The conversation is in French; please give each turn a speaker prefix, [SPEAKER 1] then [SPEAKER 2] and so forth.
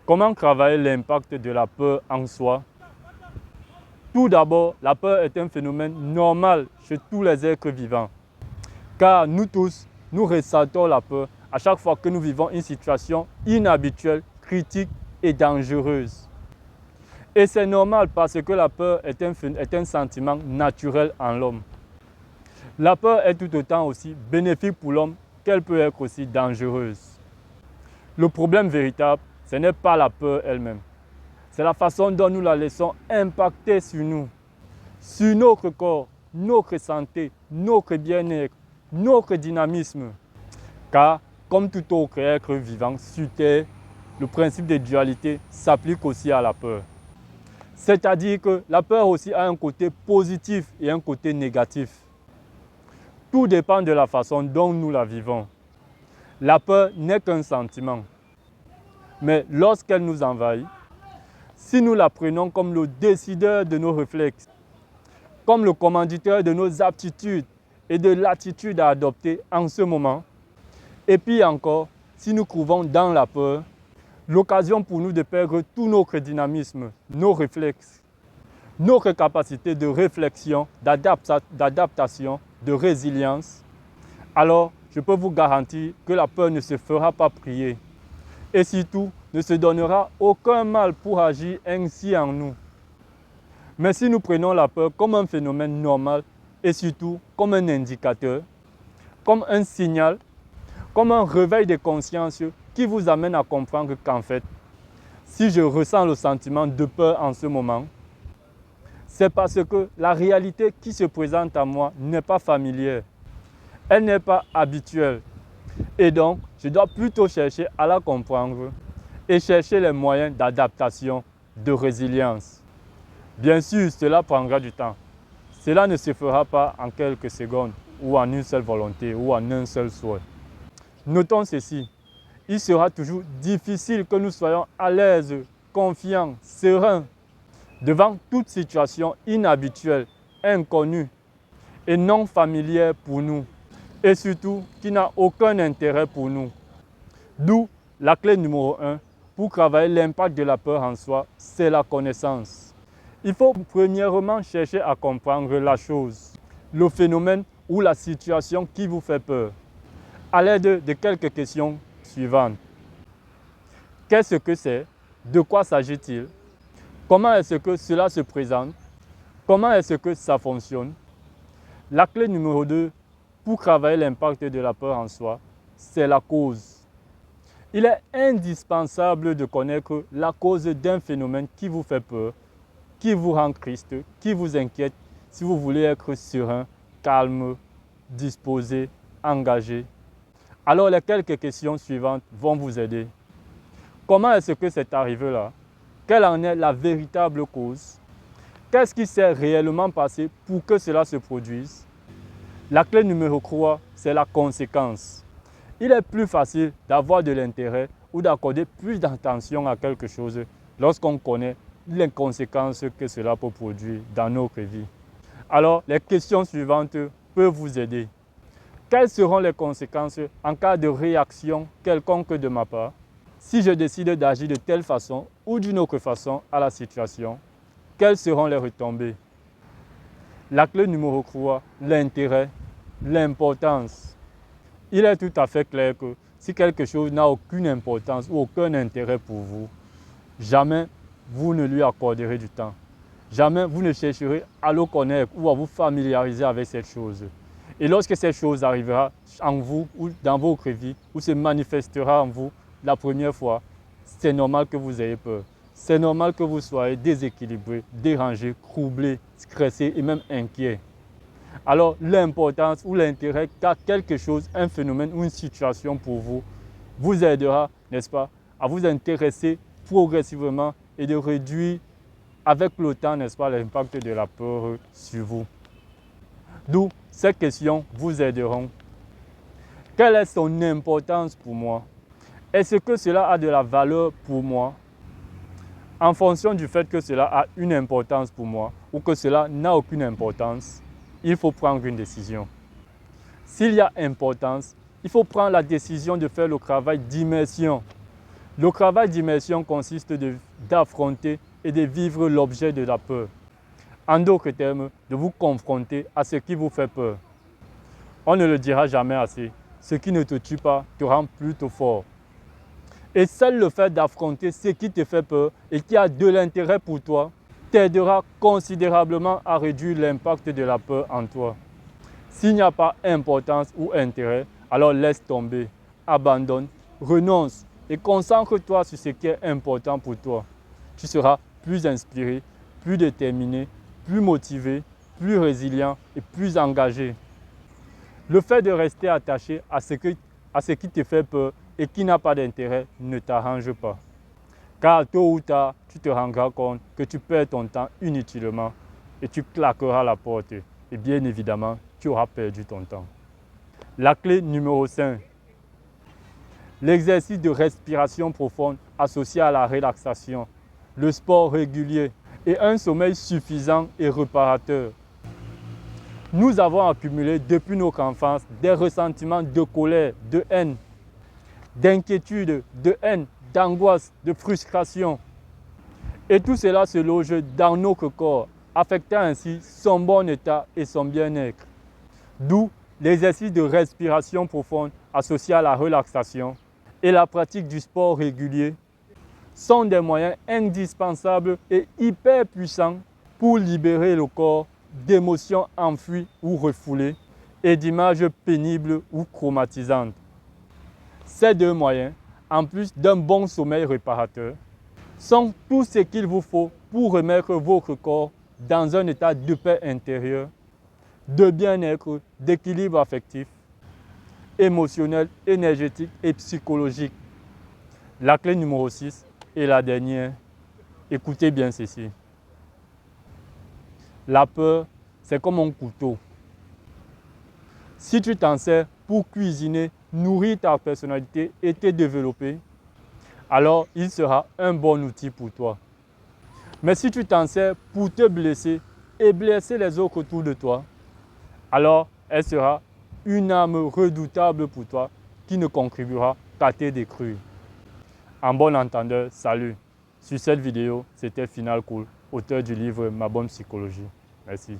[SPEAKER 1] Comment travailler l'impact de la peur en soi? Tout d'abord, la peur est un phénomène normal chez tous les êtres vivants. Car nous tous, nous ressentons la peur à chaque fois que nous vivons une situation inhabituelle, critique et dangereuse. Et c'est normal parce que la peur est un sentiment naturel en l'homme. La peur est tout autant aussi bénéfique pour l'homme qu'elle peut être aussi dangereuse. Le problème véritable, ce n'est pas la peur elle-même. C'est la façon dont nous la laissons impacter sur nous, sur notre corps, notre santé, notre bien-être, notre dynamisme. Car, comme tout autre être vivant sur Terre, le principe de dualité s'applique aussi à la peur. C'est-à-dire que la peur aussi a un côté positif et un côté négatif. Tout dépend de la façon dont nous la vivons. La peur n'est qu'un sentiment. Mais lorsqu'elle nous envahit, si nous la prenons comme le décideur de nos réflexes, comme le commanditeur de nos aptitudes et de l'attitude à adopter en ce moment, et puis encore, si nous trouvons dans la peur l'occasion pour nous de perdre tout notre dynamisme, nos réflexes, notre capacité de réflexion, d'adaptation, de résilience, alors je peux vous garantir que la peur ne se fera pas prier et surtout ne se donnera aucun mal pour agir ainsi en nous. Mais si nous prenons la peur comme un phénomène normal et surtout comme un indicateur, comme un signal, comme un réveil de conscience qui vous amène à comprendre qu'en fait, si je ressens le sentiment de peur en ce moment, c'est parce que la réalité qui se présente à moi n'est pas familière, elle n'est pas habituelle. Et donc, je dois plutôt chercher à la comprendre et chercher les moyens d'adaptation, de résilience. Bien sûr, cela prendra du temps. Cela ne se fera pas en quelques secondes ou en une seule volonté ou en un seul souhait. Notons ceci, il sera toujours difficile que nous soyons à l'aise, confiants, sereins devant toute situation inhabituelle, inconnue et non familière pour nous et surtout qui n'a aucun intérêt pour nous. D'où la clé numéro 1 pour travailler l'impact de la peur en soi, c'est la connaissance. Il faut premièrement chercher à comprendre la chose, le phénomène ou la situation qui vous fait peur, à l'aide de quelques questions suivantes. Qu'est-ce que c'est? De quoi s'agit-il? Comment est-ce que cela se présente? Comment est-ce que ça fonctionne? La clé numéro 2 pour travailler l'impact de la peur en soi, c'est la cause. Il est indispensable de connaître la cause d'un phénomène qui vous fait peur, qui vous rend triste, qui vous inquiète, si vous voulez être serein, calme, disposé, engagé. Alors les quelques questions suivantes vont vous aider. Comment est-ce que c'est arrivé là? Quelle en est la véritable cause? Qu'est-ce qui s'est réellement passé pour que cela se produise? La clé numéro 3, c'est la conséquence. Il est plus facile d'avoir de l'intérêt ou d'accorder plus d'attention à quelque chose lorsqu'on connaît les conséquences que cela peut produire dans notre vie. Alors, les questions suivantes peuvent vous aider. Quelles seront les conséquences en cas de réaction quelconque de ma part? Si je décide d'agir de telle façon ou d'une autre façon à la situation, quelles seront les retombées? La clé numéro 3, l'intérêt, l'importance. Il est tout à fait clair que si quelque chose n'a aucune importance ou aucun intérêt pour vous, jamais vous ne lui accorderez du temps. Jamais vous ne chercherez à le connaître ou à vous familiariser avec cette chose. Et lorsque cette chose arrivera en vous ou dans votre vie ou se manifestera en vous la première fois, c'est normal que vous ayez peur. C'est normal que vous soyez déséquilibré, dérangé, troublé, stressé et même inquiet. Alors l'importance ou l'intérêt qu'a quelque chose, un phénomène ou une situation pour vous, vous aidera, n'est-ce pas, à vous intéresser progressivement et de réduire avec le temps, n'est-ce pas, l'impact de la peur sur vous. D'où ces questions vous aideront. Quelle est son importance pour moi? Est-ce que cela a de la valeur pour moi? En fonction du fait que cela a une importance pour moi ou que cela n'a aucune importance, il faut prendre une décision. S'il y a importance, il faut prendre la décision de faire le travail d'immersion, Le travail d'immersion consiste d'affronter et de vivre l'objet de la peur. En d'autres termes, de vous confronter à ce qui vous fait peur. On ne le dira jamais assez. Ce qui ne te tue pas te rend plutôt fort. Et seul le fait d'affronter ce qui te fait peur et qui a de l'intérêt pour toi t'aidera considérablement à réduire l'impact de la peur en toi. S'il n'y a pas importance ou intérêt, alors laisse tomber, abandonne, renonce et concentre-toi sur ce qui est important pour toi. Tu seras plus inspiré, plus déterminé, plus motivé, plus résilient et plus engagé. Le fait de rester attaché à ce qui te fait peur et qui n'a pas d'intérêt ne t'arrange pas. Car tôt ou tard, tu te rendras compte que tu perds ton temps inutilement et tu claqueras la porte. Et bien évidemment, tu auras perdu ton temps. La clé numéro 5. L'exercice de respiration profonde associé à la relaxation, le sport régulier et un sommeil suffisant et réparateur. Nous avons accumulé depuis notre enfance des ressentiments de colère, de haine, d'inquiétude, de haine, d'angoisse, de frustration. Et tout cela se loge dans notre corps, affectant ainsi son bon état et son bien-être. D'où l'exercice de respiration profonde associé à la relaxation et la pratique du sport régulier sont des moyens indispensables et hyper puissants pour libérer le corps d'émotions enfouies ou refoulées et d'images pénibles ou traumatisantes. Ces deux moyens, en plus d'un bon sommeil réparateur, sont tout ce qu'il vous faut pour remettre votre corps dans un état de paix intérieure, de bien-être, d'équilibre affectif, émotionnel, énergétique et psychologique. La clé numéro 6 et la dernière, écoutez bien ceci. La peur, c'est comme un couteau. Si tu t'en sers pour cuisiner, nourrir ta personnalité et te développer, alors il sera un bon outil pour toi. Mais si tu t'en sers pour te blesser et blesser les autres autour de toi, alors elle sera une arme redoutable pour toi qui ne contribuera qu'à te détruire. En bon entendeur, salut. Sur cette vidéo, c'était Final Cool, auteur du livre Ma bonne psychologie. Merci.